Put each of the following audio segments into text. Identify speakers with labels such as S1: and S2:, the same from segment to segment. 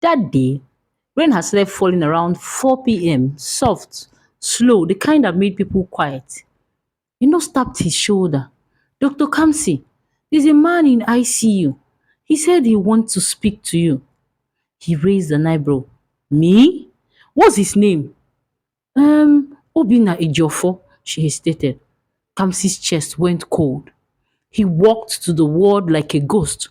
S1: That day, rain had started falling around 4 p.m., soft, slow, the kind that made people quiet. Tapped his shoulder. Dr. Kamsi, there's a man in ICU. He said he wants to speak to you. He raised an eyebrow. Me? What's his name? Obina Ejiofor, she hesitated. Kamsi's chest went cold. He walked to the ward like a ghost.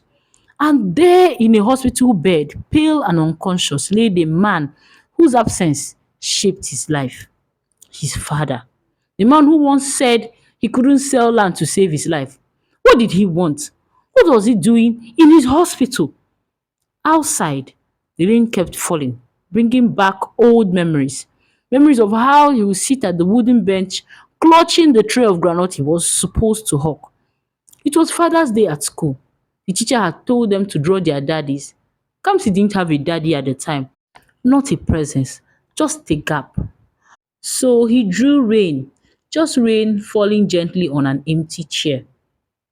S1: And there in a hospital bed, pale and unconscious, lay the man whose absence shaped his life. His father. The man who once said he couldn't sell land to save his life. What did he want? What was he doing in his hospital? Outside, the rain kept falling, bringing back old memories. Memories of how he would sit at the wooden bench, clutching the tray of groundnut he was supposed to hawk. It was Father's Day at school. The teacher had told them to draw their daddies. Kamsi didn't have a daddy at the time, not a presence, just a gap. So he drew rain, just rain falling gently on an empty chair.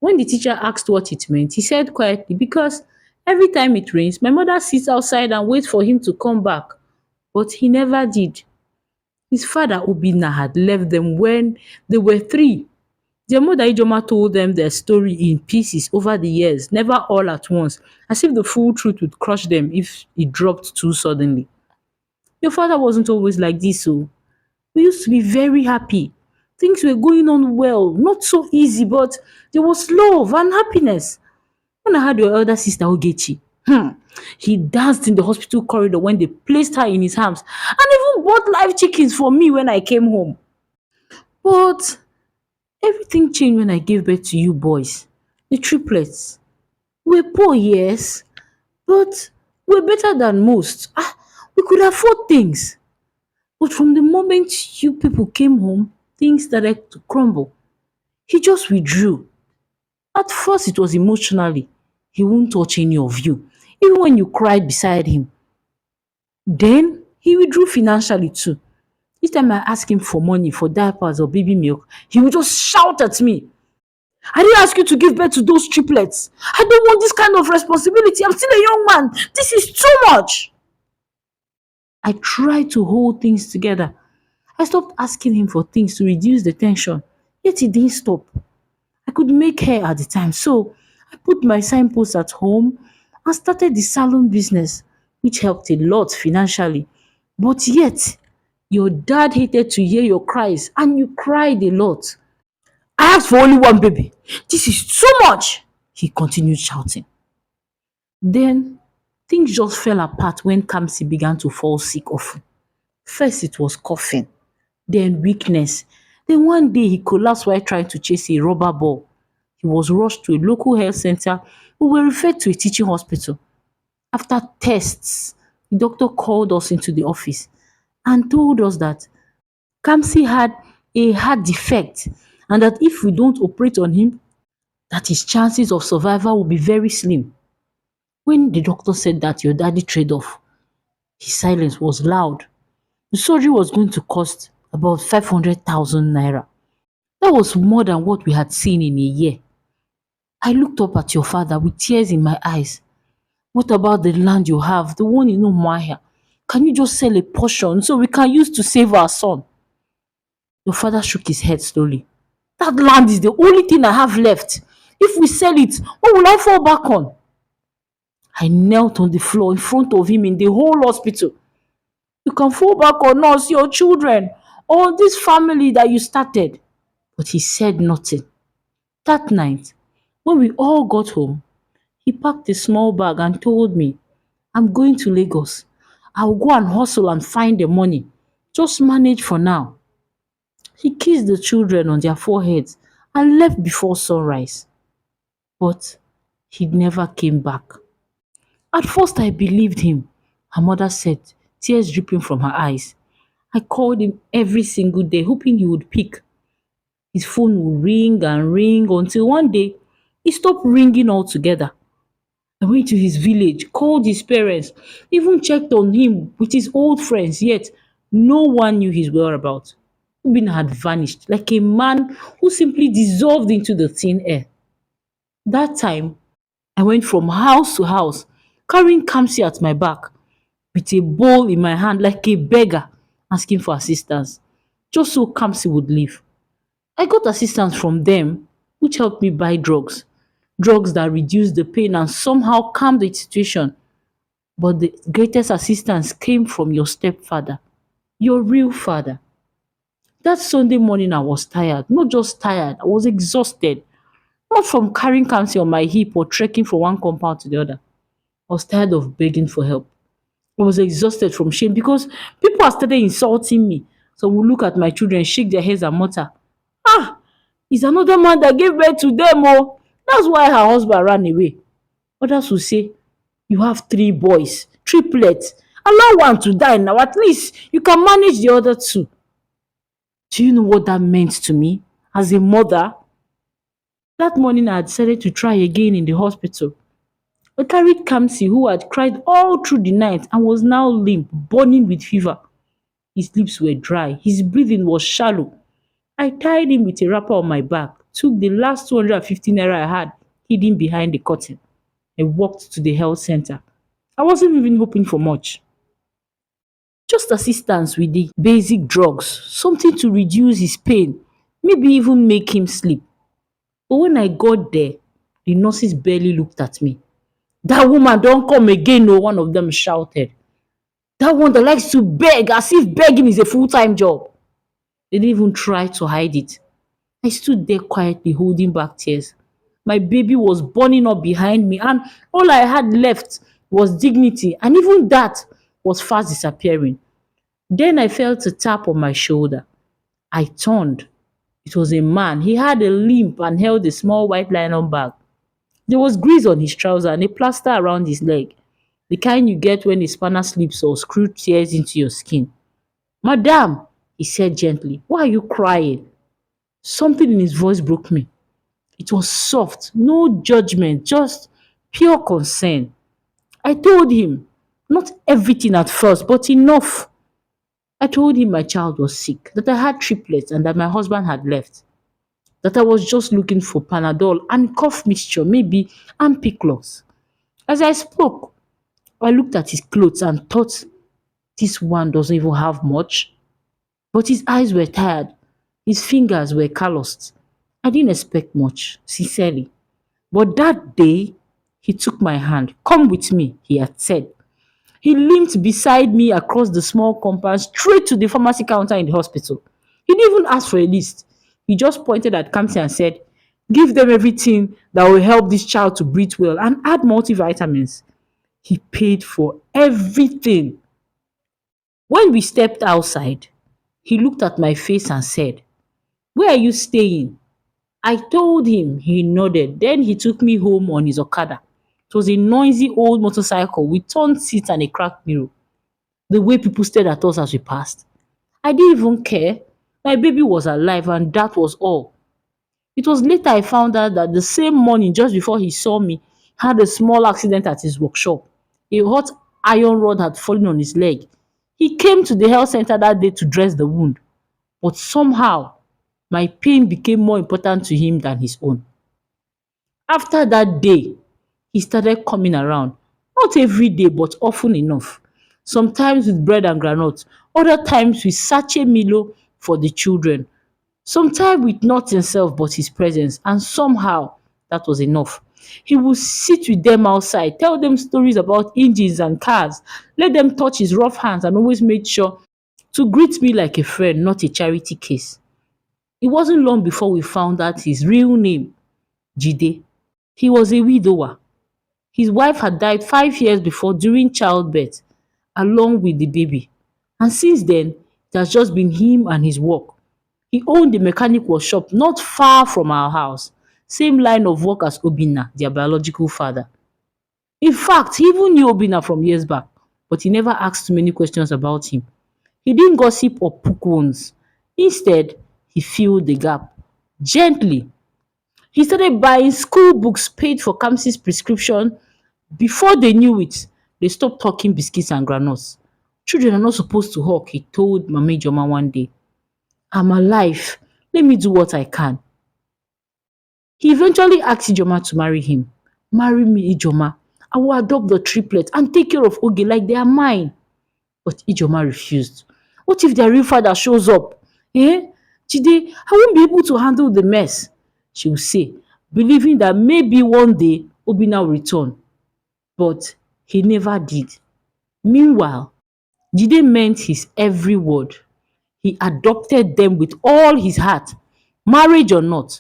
S1: When the teacher asked what it meant, he said quietly, because every time it rains, my mother sits outside and waits for him to come back. But he never did. His father, Obina, had left them when they were 3. Their mother, Ijoma, told them their story in pieces over the years, never all at once, as if the full truth would crush them if it dropped too suddenly. Your father wasn't always like this, so we used to be very happy. Things were going on well, not so easy, but there was love and happiness. When I had your elder sister Ogechi, he danced in the hospital corridor when they placed her in his arms and even bought live chickens for me when I came home. But everything changed when I gave birth to you boys, the triplets. We're poor, yes, but we're better than most. We could afford things. But from the moment you people came home, things started to crumble. He just withdrew. At first, it was emotionally. He won't touch any of you, even when you cried beside him. Then, he withdrew financially too. Each time I asked him for money for diapers or baby milk, he would just shout at me. I didn't ask you to give birth to those triplets. I don't want this kind of responsibility. I'm still a young man. This is too much. I tried to hold things together. I stopped asking him for things to reduce the tension, yet he didn't stop. I could make hair at the time, so I put my signpost at home and started the salon business, which helped a lot financially. But yet, your dad hated to hear your cries and you cried a lot. I asked for only one baby. This is too much, he continued shouting. Then, things just fell apart when Kamsi began to fall sick often. First, it was coughing, then weakness. Then one day he collapsed while trying to chase a rubber ball. He was rushed to a local health center. We were referred to a teaching hospital. After tests, the doctor called us into the office and told us that Kamsi had a heart defect and that if we don't operate on him, that his chances of survival will be very slim. When the doctor said that your daddy trade off, his silence was loud. The surgery was going to cost about 500,000 naira. That was more than what we had seen in a year. I looked up at your father with tears in my eyes. What about the land you have, the one in Umuahia? Can you just sell a portion so we can use to save our son? Your father shook his head slowly. That land is the only thing I have left. If we sell it, what will I fall back on? I knelt on the floor in front of him in the whole hospital. You can fall back on us, your children, or on this family that you started. But he said nothing. That night, when we all got home, he packed a small bag and told me, I'm going to Lagos. I'll go and hustle and find the money. Just manage for now. He kissed the children on their foreheads and left before sunrise. But he never came back. At first I believed him, her mother said, tears dripping from her eyes. I called him every single day, hoping he would pick. His phone would ring and ring until one day he stopped ringing altogether. I went to his village, called his parents, even checked on him with his old friends, yet no one knew his whereabouts. Ubin had vanished like a man who simply dissolved into the thin air. That time, I went from house to house, carrying Kamsi at my back. with a bowl in my hand like a beggar asking for assistance, just so Kamsi would leave. I got assistance from them, which helped me buy drugs. Drugs that reduced the pain and somehow calmed the situation. But the greatest assistance came from your stepfather, your real father. That Sunday morning, I was tired. Not just tired, I was exhausted. Not from carrying Kamsi on my hip or trekking from one compound to the other. I was tired of begging for help. I was exhausted from shame because people have started insulting me. Some will look at my children, shake their heads, and mutter, "Ah, it's another man that gave birth to them. Oh, that's why her husband ran away." Others will say, "You have three boys, triplets. Allow one to die now. At least you can manage the other two." Do you know what that meant to me as a mother? That morning, I decided to try again in the hospital. I carried Kamsi, who had cried all through the night and was now limp, burning with fever. His lips were dry, his breathing was shallow. I tied him with a wrapper on my back, took the last 250 naira I had hidden behind the curtain, and walked to the health center. I wasn't even hoping for much. Just assistance with the basic drugs, something to reduce his pain, maybe even make him sleep. But when I got there, the nurses barely looked at me. "That woman don't come again," no, one of them shouted. "That one that likes to beg as if begging is a full-time job." They didn't even try to hide it. I stood there quietly holding back tears. My baby was burning up behind me, and all I had left was dignity, and even that was fast disappearing. Then I felt a tap on my shoulder. I turned. It was a man. He had a limp and held a small white nylon bag. There was grease on his trouser and a plaster around his leg, the kind you get when a spanner slips or screw tears into your skin. "Madam," he said gently, "why are you crying?" Something in his voice broke me. It was soft, no judgment, just pure concern. I told him, not everything at first, but enough. I told him my child was sick, that I had triplets and that my husband had left, that I was just looking for Panadol and cough mixture, maybe, and pickles. As I spoke, I looked at his clothes and thought, this one doesn't even have much. But his eyes were tired, his fingers were calloused. I didn't expect much, sincerely. But that day, he took my hand. "Come with me," he had said. He limped beside me across the small compound straight to the pharmacy counter in the hospital. He didn't even ask for a list. He just pointed at Kamsi and said, "Give them everything that will help this child to breathe well and add multivitamins." He paid for everything. When we stepped outside, he looked at my face and said, "Where are you staying?" I told him. He nodded. Then he took me home on his Okada. It was a noisy old motorcycle with torn seats and a cracked mirror. The way people stared at us as we passed. I didn't even care. My baby was alive and that was all. It was later I found out that the same morning, just before he saw me, had a small accident at his workshop. A hot iron rod had fallen on his leg. He came to the health center that day to dress the wound. But somehow, my pain became more important to him than his own. After that day, he started coming around. Not every day, but often enough. Sometimes with bread and groundnut, other times with sachet Milo for the children. Sometimes with not himself but his presence, and somehow that was enough. He would sit with them outside, tell them stories about engines and cars, let them touch his rough hands, and always made sure to greet me like a friend, not a charity case. It wasn't long before we found out his real name, Jide. He was a widower. His wife had died 5 years before during childbirth, along with the baby. And since then, it has just been him and his work. He owned a mechanic workshop not far from our house, same line of work as Obinna, their biological father. In fact, he even knew Obinna from years back, but he never asked too many questions about him. He didn't gossip or poke wounds. Instead, he filled the gap gently. He started buying school books, paid for Kamsi's prescription. Before they knew it, they stopped talking biscuits and granules. "Children are not supposed to hawk," he told Mama Joma one day. "I'm alive. Let me do what I can." He eventually asked Ijoma to marry him. "Marry me, Ijoma. I will adopt the triplets and take care of Oge like they are mine." But Ijoma refused. What if their real father shows up? Eh? Jide, I won't be able to handle the mess, she would say, believing that maybe one day Obinna will return. But he never did. Meanwhile, Jide meant his every word. He adopted them with all his heart. Marriage or not,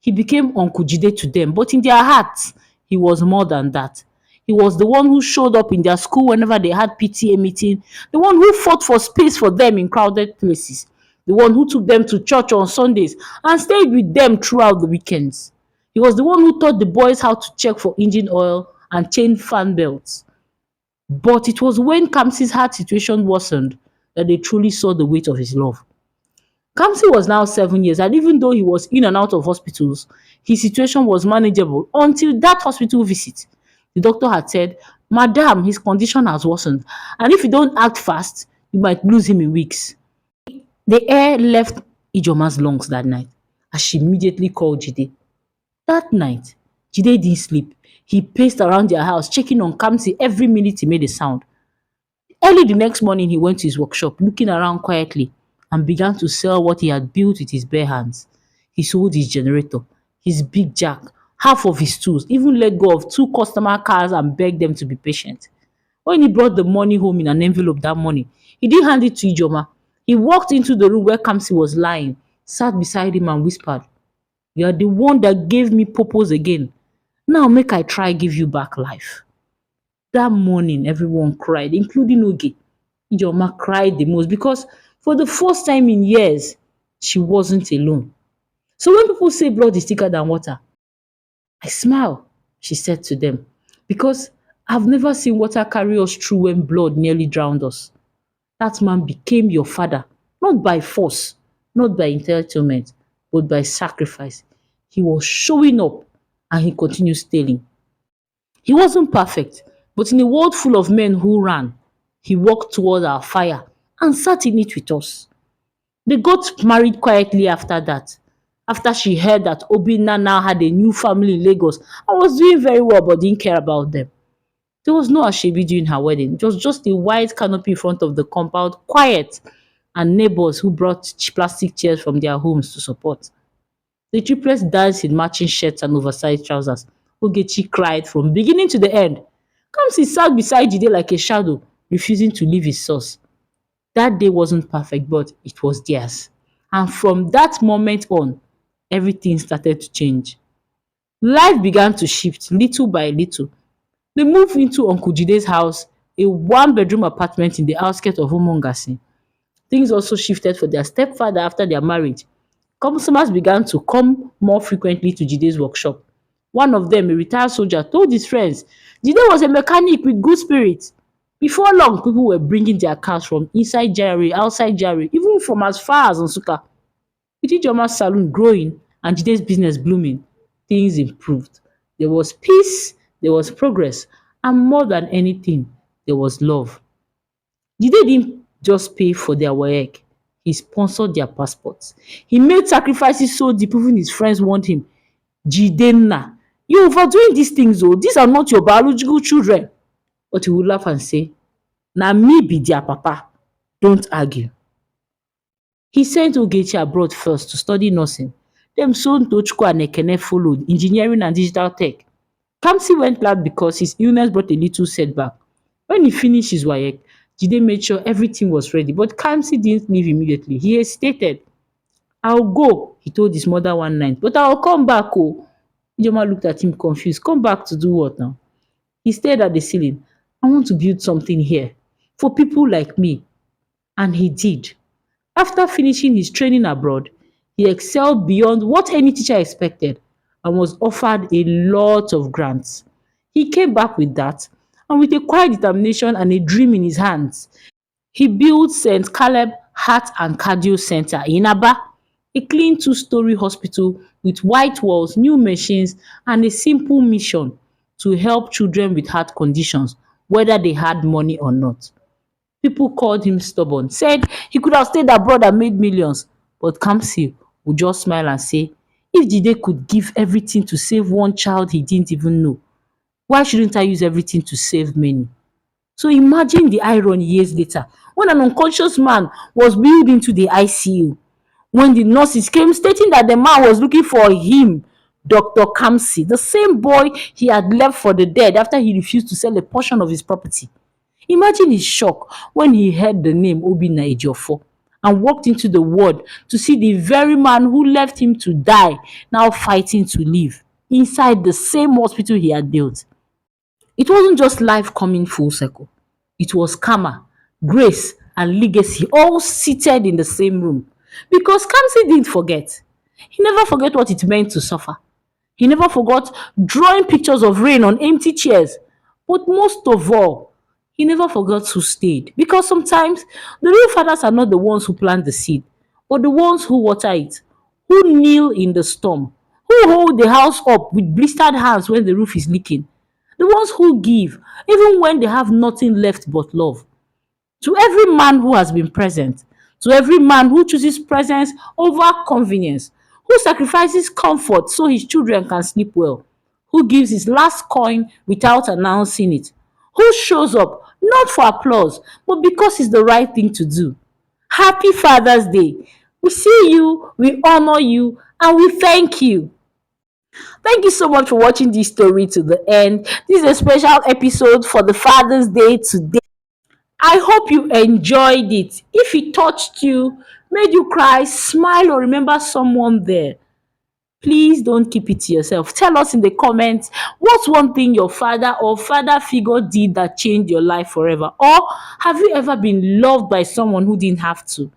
S1: he became Uncle Jide to them, but in their hearts, he was more than that. He was the one who showed up in their school whenever they had PTA meeting, the one who fought for space for them in crowded places, the one who took them to church on Sundays and stayed with them throughout the weekends. He was the one who taught the boys how to check for engine oil and change fan belts. But it was when Kamsi's heart situation worsened that they truly saw the weight of his love. Kamsi was now 7 years, and even though he was in and out of hospitals, his situation was manageable until that hospital visit. The doctor had said, Madam, his condition has worsened, and if you don't act fast, you might lose him in weeks. The air left Ijoma's lungs that night as she immediately called Jide. That night, Jide didn't sleep. He paced around their house, checking on Kamsi every minute he made a sound. Early the next morning, he went to his workshop, looking around quietly, and began to sell what he had built with his bare hands. He sold his generator, his big jack, half of his tools, even let go of two customer cars and begged them to be patient. When he brought the money home in an envelope that morning, he didn't hand it to Ijoma. He walked into the room where Kamsi was lying, sat beside him and whispered, You are the one that gave me purpose again. Now make I try give you back life. That morning, everyone cried, including Oge. Ijoma cried the most because for the first time in years, she wasn't alone. So when people say blood is thicker than water, I smile, she said to them, because I've never seen water carry us through when blood nearly drowned us. That man became your father, not by force, not by entitlement, but by sacrifice. He was showing up and he continued stealing. He wasn't perfect, but in a world full of men who ran, he walked toward our fire and sat in it with us. They got married quietly after that. After she heard that Obinna now had a new family in Lagos and was doing very well but didn't care about them. There was no Ashebi during her wedding. It was just a white canopy in front of the compound, quiet, and neighbors who brought plastic chairs from their homes to support. The triplets danced in matching shirts and oversized trousers. Ogechi cried from beginning to the end. Kamsi sat beside Jide like a shadow, refusing to leave his source. That day wasn't perfect, but it was theirs. And from that moment on, everything started to change. Life began to shift little by little. They moved into Uncle Jide's house, a one-bedroom apartment in the outskirts of Umongasi. Things also shifted for their stepfather after their marriage. Customers began to come more frequently to Jide's workshop. One of them, a retired soldier, told his friends Jide was a mechanic with good spirit. Before long, people were bringing their cars from inside Jare, outside Jare, even from as far as Nsukka. With Ijeoma's salon growing and Jide's business blooming, things improved. There was peace, there was progress, and more than anything, there was love. Jide didn't just pay for their WAEC, he sponsored their passports. He made sacrifices so deep even his friends warned him, Jidenna, you're overdoing these things oh, these are not your biological children. But he would laugh and say, na me be their papa, don't argue. He sent Ogechi abroad first to study nursing. Then soon Tochukwu and Ekene followed, engineering and digital tech. Kamsi went lab because his illness brought a little setback. When he finished his WAEC, Jide made sure everything was ready, but Kamsi didn't leave immediately. He hesitated. I'll go, he told his mother one night, but I'll come back oh. Ijoma looked at him confused. Come back to do what now? He stared at the ceiling. I want to build something here for people like me. And he did. After finishing his training abroad, he excelled beyond what any teacher expected and was offered a lot of grants. He came back with that, and with a quiet determination and a dream in his hands, he built St. Caleb Heart and Cardio Center in Aba, a clean two-story hospital with white walls, new machines, and a simple mission to help children with heart conditions, whether they had money or not. People called him stubborn, said he could have stayed abroad and made millions. But Kamsi would just smile and say, if Jide could give everything to save one child he didn't even know, why shouldn't I use everything to save many? So imagine the irony years later when an unconscious man was wheeled into the ICU. When the nurses came stating that the man was looking for him, Dr. Kamsi, the same boy he had left for the dead after he refused to sell a portion of his property. Imagine his shock when he heard the name Obinna Ejiofor and walked into the ward to see the very man who left him to die now fighting to live inside the same hospital he had built. It wasn't just life coming full circle. It was karma, grace, and legacy all seated in the same room. Because Kamsi didn't forget. He never forgot what it meant to suffer. He never forgot drawing pictures of rain on empty chairs. But most of all, he never forgot who stayed. Because sometimes the real fathers are not the ones who plant the seed, but the ones who water it, who kneel in the storm, who hold the house up with blistered hands when the roof is leaking, the ones who give even when they have nothing left but love. To every man who has been present, to every man who chooses presence over convenience, who sacrifices comfort so his children can sleep well, who gives his last coin without announcing it, who shows up not for applause but because it's the right thing to do. Happy Father's Day. We see you, we honor you, and we thank you. Thank you so much for watching this story to the end. This is a special episode for the Father's Day today. I hope you enjoyed it. If it touched you, made you cry, smile, or remember someone there, please don't keep it to yourself. Tell us in the comments what's one thing your father or father figure did that changed your life forever. Or have you ever been loved by someone who didn't have to?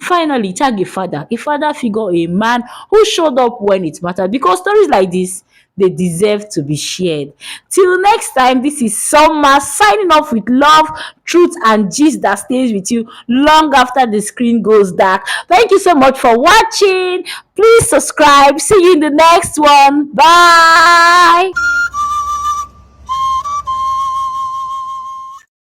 S1: Finally, tag a father figure, a man who showed up when it mattered, because stories like this, they deserve to be shared. Till next time, this is Summer signing off with love, truth, and gist that stays with you long after the screen goes dark. Thank you so much for watching. Please subscribe. See you in the next one. Bye.